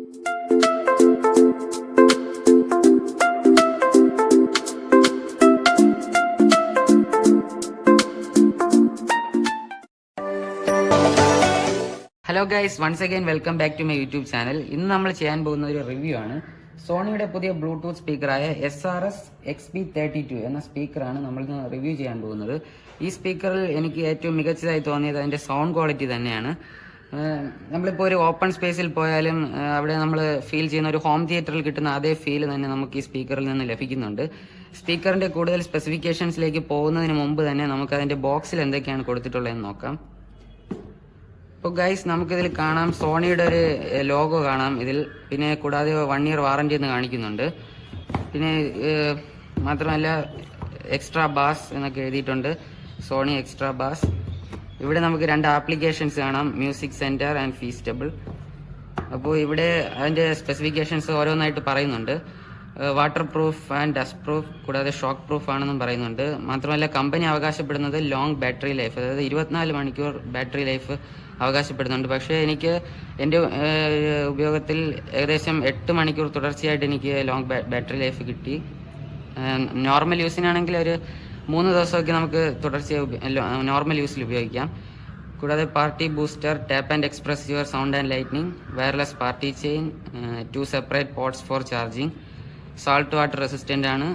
Hello guys, once again welcome back to my YouTube channel. ഇന്ന് നമ്മൾ ചെയ്യാൻ പോകുന്ന ഒരു റിവ്യൂ ആണ്. സോണിയുടെ പുതിയ ബ്ലൂടൂത്ത് സ്പീക്കറായ SRS XP32 എന്ന സ്പീക്കറാണ് നമ്മൾ റിവ്യൂ ചെയ്യാൻ പോകുന്നത്. ഈ സ്പീക്കറിൽ എനിക്ക് ഏറ്റവും മികച്ചതായി തോന്നിയത് അതിന്റെ സൗണ്ട് ക്വാളിറ്റി തന്നെയാണ്. നമ്മളിപ്പോൾ ഒരു ഓപ്പൺ സ്പേസിൽ പോയാലും അവിടെ നമ്മൾ ഫീൽ ചെയ്യുന്ന ഒരു ഹോം തിയേറ്ററിൽ കിട്ടുന്ന അതേ ഫീൽ തന്നെ നമുക്ക് ഈ സ്പീക്കറിൽ നിന്ന് ലഭിക്കുന്നുണ്ട്. സ്പീക്കറിന്റെ കൂടുതൽ സ്പെസിഫിക്കേഷൻസിലേക്ക് പോകുന്നതിന് മുമ്പ് തന്നെ നമുക്ക് അതിന്റെ ബോക്സിൽ എന്തൊക്കെയാണ് കൊടുത്തിട്ടുള്ളതെന്ന് നോക്കാം. ഇപ്പോൾ ഗൈസ്, നമുക്കിതിൽ കാണാം സോണിയുടെ ഒരു ലോഗോ കാണാം ഇതിൽ. പിന്നെ കൂടാതെ 1 year വാറന്റി എന്ന് കാണിക്കുന്നുണ്ട്. പിന്നെ മാത്രമല്ല എക്സ്ട്രാ ബാസ് എന്നൊക്കെ എഴുതിയിട്ടുണ്ട്, സോണി എക്സ്ട്രാ ബാസ്. ഇവിടെ നമുക്ക് 2 ആപ്ലിക്കേഷൻസ് കാണാം, മ്യൂസിക് സെന്റർ ആൻഡ് ഫീസ്റ്റബിൾ. അപ്പോൾ ഇവിടെ അതിൻ്റെ സ്പെസിഫിക്കേഷൻസ് ഓരോന്നായിട്ട് പറയുന്നുണ്ട്. Water proof and dust proof, കൂടാതെ ഷോക്ക് പ്രൂഫ് ആണെന്നും പറയുന്നുണ്ട്. മാത്രമല്ല കമ്പനി അവകാശപ്പെടുന്നത് ലോങ് ബാറ്ററി ലൈഫ്, അതായത് 24 മണിക്കൂർ ബാറ്ററി ലൈഫ് അവകാശപ്പെടുന്നുണ്ട്. പക്ഷേ എനിക്ക് എൻ്റെ ഉപയോഗത്തിൽ ഏകദേശം 8 മണിക്കൂർ തുടർച്ചയായിട്ട് എനിക്ക് ലോങ് ബാറ്ററി ലൈഫ് കിട്ടി. നോർമൽ യൂസിനാണെങ്കിൽ ഒരു 3 ദിവസമൊക്കെ നമുക്ക് തുടർച്ചയായി നോർമൽ യൂസിൽ ഉപയോഗിക്കാം. കൂടാതെ party booster, tap and express your sound and lightning, wireless party chain, 2 separate ports four charging, salt water resistant ആണ്,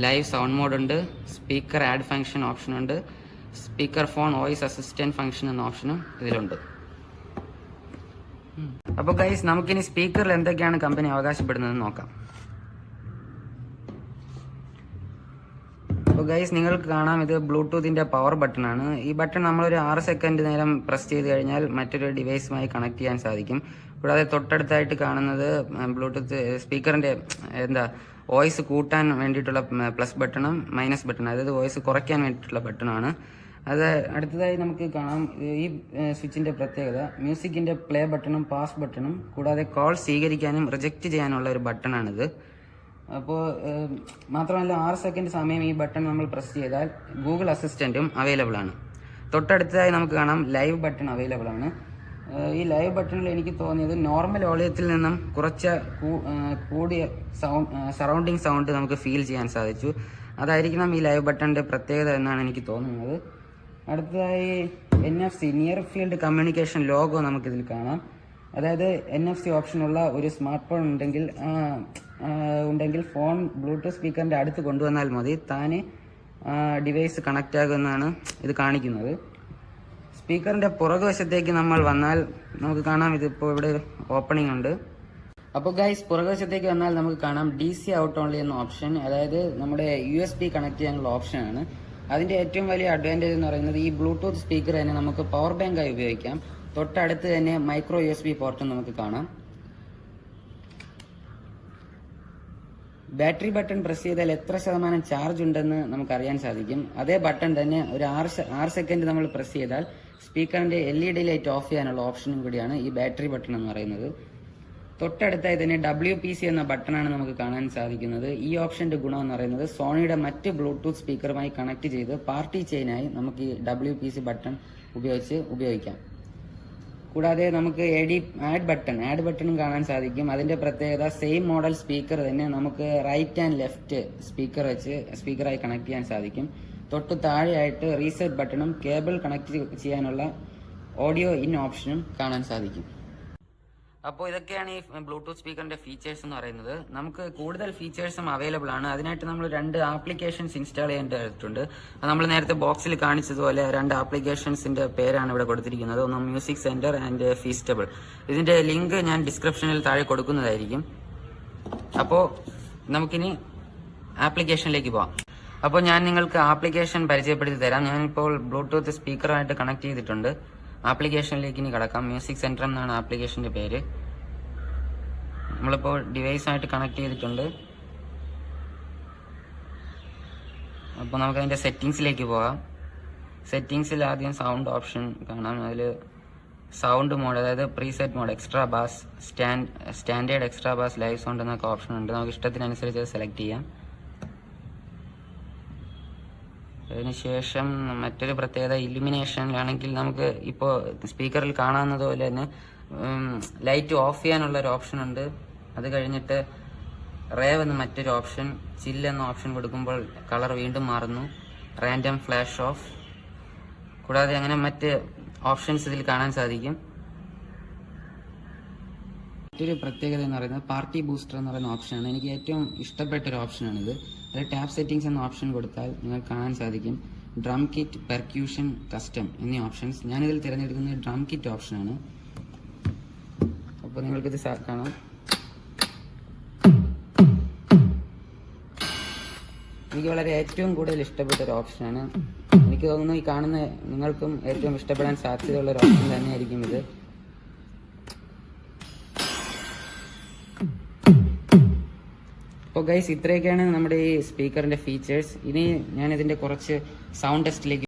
ലൈവ് സൗണ്ട് മോഡ് ഉണ്ട്, സ്പീക്കർ ആഡ് ഫംഗ്ഷൻ ഓപ്ഷൻ ഉണ്ട്, speaker phone voice assistant function എന്ന ഓപ്ഷനും ഇതിലുണ്ട്. അപ്പോൾ guys, നമുക്കിനി സ്പീക്കറിൽ എന്തൊക്കെയാണ് company അവകാശപ്പെടുന്നതെന്ന് നോക്കാം. അപ്പോൾ ഗൈസ്, നിങ്ങൾക്ക് കാണാം ഇത് ബ്ലൂടൂത്തിന്റെ പവർ ബട്ടൺ ആണ്. ഈ ബട്ടൺ നമ്മളൊരു 6 സെക്കൻഡ് നേരം പ്രസ് ചെയ്ത് കഴിഞ്ഞാൽ മറ്റൊരു ഡിവൈസുമായി കണക്ട് ചെയ്യാൻ സാധിക്കും. കൂടാതെ തൊട്ടടുത്തായിട്ട് കാണുന്നത് ബ്ലൂടൂത്ത് സ്പീക്കറിന്റെ വോയിസ് കൂട്ടാൻ വേണ്ടിയിട്ടുള്ള പ്ലസ് ബട്ടണും മൈനസ് ബട്ടണും, അതായത് വോയിസ് കുറയ്ക്കാൻ വേണ്ടിയിട്ടുള്ള ബട്ടണാണ്. അത് അടുത്തതായി നമുക്ക് കാണാം ഈ സ്വിച്ചിന്റെ പ്രത്യേകത, മ്യൂസിക്കിന്റെ പ്ലേ ബട്ടണും പാസ് ബട്ടണും, കൂടാതെ കോൾ സ്വീകരിക്കാനും റിജക്റ്റ് ചെയ്യാനുള്ള ഒരു ബട്ടണാണിത്. അപ്പോൾ മാത്രമല്ല 6 സെക്കൻഡ് സമയം ഈ ബട്ടൺ നമ്മൾ പ്രസ് ചെയ്താൽ ഗൂഗിൾ അസിസ്റ്റന്റും അവൈലബിൾ ആണ്. തൊട്ടടുത്തതായി നമുക്ക് കാണാം ലൈവ് ബട്ടൺ അവൈലബിൾ ആണ്. ഈ ലൈവ് ബട്ടണിൽ എനിക്ക് തോന്നിയത് നോർമൽ വോളിയത്തിൽ നിന്നും കുറച്ച് കൂടിയ സറൗണ്ടിങ് സൗണ്ട് നമുക്ക് ഫീൽ ചെയ്യാൻ സാധിച്ചു. അതായിരിക്കണം ഈ ലൈവ് ബട്ടണിന്റെ പ്രത്യേകത എന്നാണ് എനിക്ക് തോന്നുന്നത്. അടുത്തതായി NFC near field communication logo നമുക്കിതിൽ കാണാം. അതായത് NFC ഓപ്ഷനുള്ള ഒരു സ്മാർട്ട് ഫോൺ ഉണ്ടെങ്കിൽ ഫോൺ ബ്ലൂടൂത്ത് സ്പീക്കറിന്റെ അടുത്ത് കൊണ്ടുവന്നാൽ മതി, താനെ ഡിവൈസ് കണക്റ്റ് ആകുമെന്നാണ് ഇത് കാണിക്കുന്നത്. സ്പീക്കറിന്റെ പുറകുവശത്തേക്ക് നമ്മൾ വന്നാൽ നമുക്ക് കാണാം ഇതിപ്പോൾ ഇവിടെ ഓപ്പണിംഗ് ഉണ്ട്. അപ്പോൾ ഗൈസ്, പുറകുവശത്തേക്ക് വന്നാൽ നമുക്ക് കാണാം DC ഔട്ട് ഓൺലി എന്ന ഓപ്ഷൻ, അതായത് നമ്മുടെ USB കണക്ട് ചെയ്യാനുള്ള ഓപ്ഷനാണ്. അതിന്റെ ഏറ്റവും വലിയ അഡ്വാൻറ്റേജ് എന്ന് പറയുന്നത് ഈ ബ്ലൂടൂത്ത് സ്പീക്കർ തന്നെ നമുക്ക് പവർ ബാങ്ക് ആയി ഉപയോഗിക്കാം. തൊട്ടടുത്ത് തന്നെ മൈക്രോ USB പോർട്ടും നമുക്ക് കാണാം. ബാറ്ററി ബട്ടൺ പ്രസ് ചെയ്താൽ എത്ര ശതമാനം ചാർജ് ഉണ്ടെന്ന് നമുക്ക് അറിയാൻ സാധിക്കും. അതേ ബട്ടൺ തന്നെ ഒരു 6 സെക്കൻഡ് നമ്മൾ പ്രസ് ചെയ്താൽ സ്പീക്കറിന്റെ LED ലൈറ്റ് ഓഫ് ചെയ്യാനുള്ള ഓപ്ഷനും കൂടിയാണ് ഈ ബാറ്ററി ബട്ടൺ എന്ന് പറയുന്നത്. തൊട്ടടുത്തായി തന്നെ WPC എന്ന ബട്ടണാണ് നമുക്ക് കാണാൻ സാധിക്കുന്നത്. ഈ ഓപ്ഷന്റെ ഗുണം എന്ന് പറയുന്നത് സോണിയുടെ മറ്റ് ബ്ലൂടൂത്ത് സ്പീക്കറുമായി കണക്ട് ചെയ്ത് പാർട്ടി ചെയിനായി നമുക്ക് ഈ WPC ബട്ടൺ ഉപയോഗിക്കാം. കൂടാതെ നമുക്ക് ആഡ് ബട്ടണും കാണാൻ സാധിക്കും. അതിന്റെ പ്രത്യേകത സെയിം മോഡൽ സ്പീക്കർ തന്നെ നമുക്ക് റൈറ്റ് ആൻഡ് ലെഫ്റ്റ് സ്പീക്കറായി കണക്ട് ചെയ്യാൻ സാധിക്കും. തൊട്ട് താഴെയായിട്ട് റീസെറ്റ് ബട്ടണും കേബിൾ കണക്ട് ചെയ്യാനുള്ള ഓഡിയോ ഇൻ ഓപ്ഷനും കാണാൻ സാധിക്കും. അപ്പോൾ ഇതൊക്കെയാണ് ഈ ബ്ലൂടൂത്ത് സ്പീക്കറിന്റെ ഫീച്ചേഴ്സ് എന്ന് പറയുന്നത്. നമുക്ക് കൂടുതൽ ഫീച്ചേഴ്സും അവൈലബിൾ ആണ്. അതിനായിട്ട് നമ്മൾ 2 ആപ്ലിക്കേഷൻസ് ഇൻസ്റ്റാൾ ചെയ്യേണ്ടതായിട്ടുണ്ട്. നമ്മൾ നേരത്തെ ബോക്സിൽ കാണിച്ചതുപോലെ 2 ആപ്ലിക്കേഷൻസിന്റെ പേരാണ് ഇവിടെ കൊടുത്തിരിക്കുന്നത്. ഒന്ന് മ്യൂസിക് സെന്റർ ആൻഡ് ഫീസ്റ്റബിൾ. ഇതിന്റെ ലിങ്ക് ഞാൻ ഡിസ്ക്രിപ്ഷനിൽ താഴെ കൊടുക്കുന്നതായിരിക്കും. അപ്പോൾ നമുക്കിനി ആപ്ലിക്കേഷനിലേക്ക് പോവാം. അപ്പോൾ ഞാൻ നിങ്ങൾക്ക് ആപ്ലിക്കേഷൻ പരിചയപ്പെടുത്തി തരാം. ഞാനിപ്പോൾ ബ്ലൂടൂത്ത് സ്പീക്കറായിട്ട് കണക്ട് ചെയ്തിട്ടുണ്ട്. ആപ്ലിക്കേഷനിലേക്ക് ഇനി കടക്കാം. മ്യൂസിക് സെന്റർ എന്നാണ് ആപ്ലിക്കേഷന്റെ പേര്. നമ്മളിപ്പോൾ ഡിവൈസായിട്ട് കണക്ട് ചെയ്തിട്ടുണ്ട്. അപ്പോൾ നമുക്ക് അതിന്റെ സെറ്റിംഗ്സിലേക്ക് പോകാം. സെറ്റിംഗ്സിൽ ആദ്യം സൗണ്ട് ഓപ്ഷൻ കാണാം. അതിൽ സൗണ്ട് മോഡ്, അതായത് preset mode, extra bass, standard extra bass, live sound എന്നൊക്കെ ഓപ്ഷൻ ഉണ്ട്. നമുക്ക് ഇഷ്ടത്തിനനുസരിച്ച് അത് സെലക്ട് ചെയ്യാം. അതിനുശേഷം മറ്റൊരു പ്രത്യേകത ഇല്ലുമിനേഷനിലാണെങ്കിൽ നമുക്ക് ഇപ്പോൾ സ്പീക്കറിൽ കാണാവുന്നത് പോലെ തന്നെ ലൈറ്റ് ഓഫ് ചെയ്യാനുള്ള ഒരു ഓപ്ഷൻ ഉണ്ട്. അത് കഴിഞ്ഞിട്ട് റേവ് എന്ന മറ്റൊരു ഓപ്ഷൻ, ചില്ല് എന്ന ഓപ്ഷൻ കൊടുക്കുമ്പോൾ കളർ വീണ്ടും മാറുന്നു, റാൻഡം ഫ്ലാഷ് ഓഫ്, കൂടാതെ അങ്ങനെ മറ്റ് ഓപ്ഷൻസ് ഇതിൽ കാണാൻ സാധിക്കും. മറ്റൊരു പ്രത്യേകത എന്ന് പറയുന്നത് പാർട്ടി ബൂസ്റ്റർ എന്ന് പറയുന്ന ഓപ്ഷനാണ്. എനിക്ക് ഏറ്റവും ഇഷ്ടപ്പെട്ട ഒരു ഓപ്ഷനാണിത്. അതിൽ ടാപ്പ് സെറ്റിംഗ്സ് എന്ന ഓപ്ഷൻ കൊടുത്താൽ നിങ്ങൾക്ക് കാണാൻ സാധിക്കും ഡ്രം കിറ്റ്, പെർക്യൂഷൻ, കസ്റ്റം എന്നീ ഓപ്ഷൻസ്. ഞാനിതിൽ തിരഞ്ഞെടുക്കുന്നത് ഡ്രം കിറ്റ് ഓപ്ഷനാണ്. അപ്പോൾ നിങ്ങൾക്കിത് കാണാം. എനിക്ക് വളരെ ഏറ്റവും കൂടുതൽ ഇഷ്ടപ്പെട്ട ഒരു ഓപ്ഷനാണ്. എനിക്ക് തോന്നുന്നു ഈ കാണുന്ന നിങ്ങൾക്കും ഏറ്റവും ഇഷ്ടപ്പെടാൻ സാധ്യതയുള്ള ഒരു ഓപ്ഷൻ തന്നെയായിരിക്കും ഇത്. അപ്പോൾ ഗൈസ്, ഇത്രയൊക്കെയാണ് നമ്മുടെ ഈ സ്പീക്കറിന്റെ ഫീച്ചേഴ്സ്. ഇനി ഞാൻ ഇതിന്റെ കുറച്ച് സൗണ്ട് ടെസ്റ്റിലേക്ക്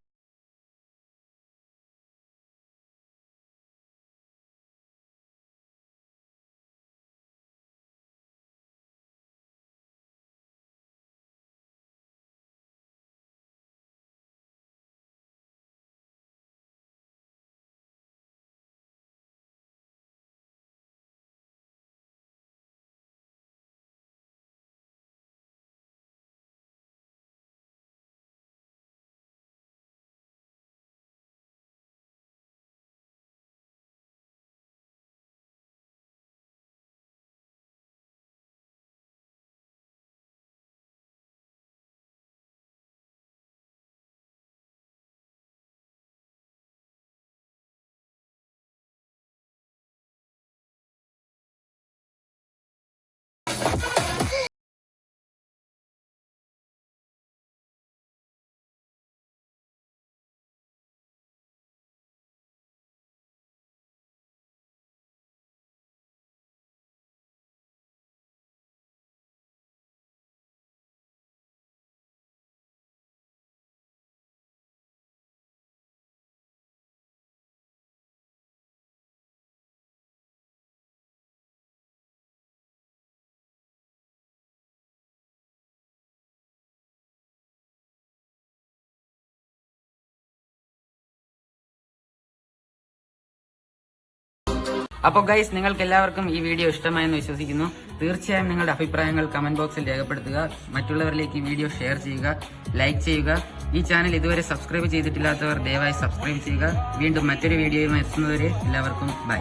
അപ്പോൾ ഗൈസ്, നിങ്ങൾക്ക് എല്ലാവർക്കും ഈ വീഡിയോ ഇഷ്ടമായെന്ന് വിശ്വസിക്കുന്നു. തീർച്ചയായും നിങ്ങളുടെ അഭിപ്രായങ്ങൾ കമന്റ് ബോക്സിൽ രേഖപ്പെടുത്തുക. മറ്റുള്ളവരിലേക്ക് ഈ വീഡിയോ ഷെയർ ചെയ്യുക, ലൈക്ക് ചെയ്യുക. ഈ ചാനൽ ഇതുവരെ സബ്സ്ക്രൈബ് ചെയ്തിട്ടില്ലാത്തവർ ദയവായി സബ്സ്ക്രൈബ് ചെയ്യുക. വീണ്ടും മറ്റൊരു വീഡിയോയുമായി എത്തുന്നവരെ എല്ലാവർക്കും ബൈ.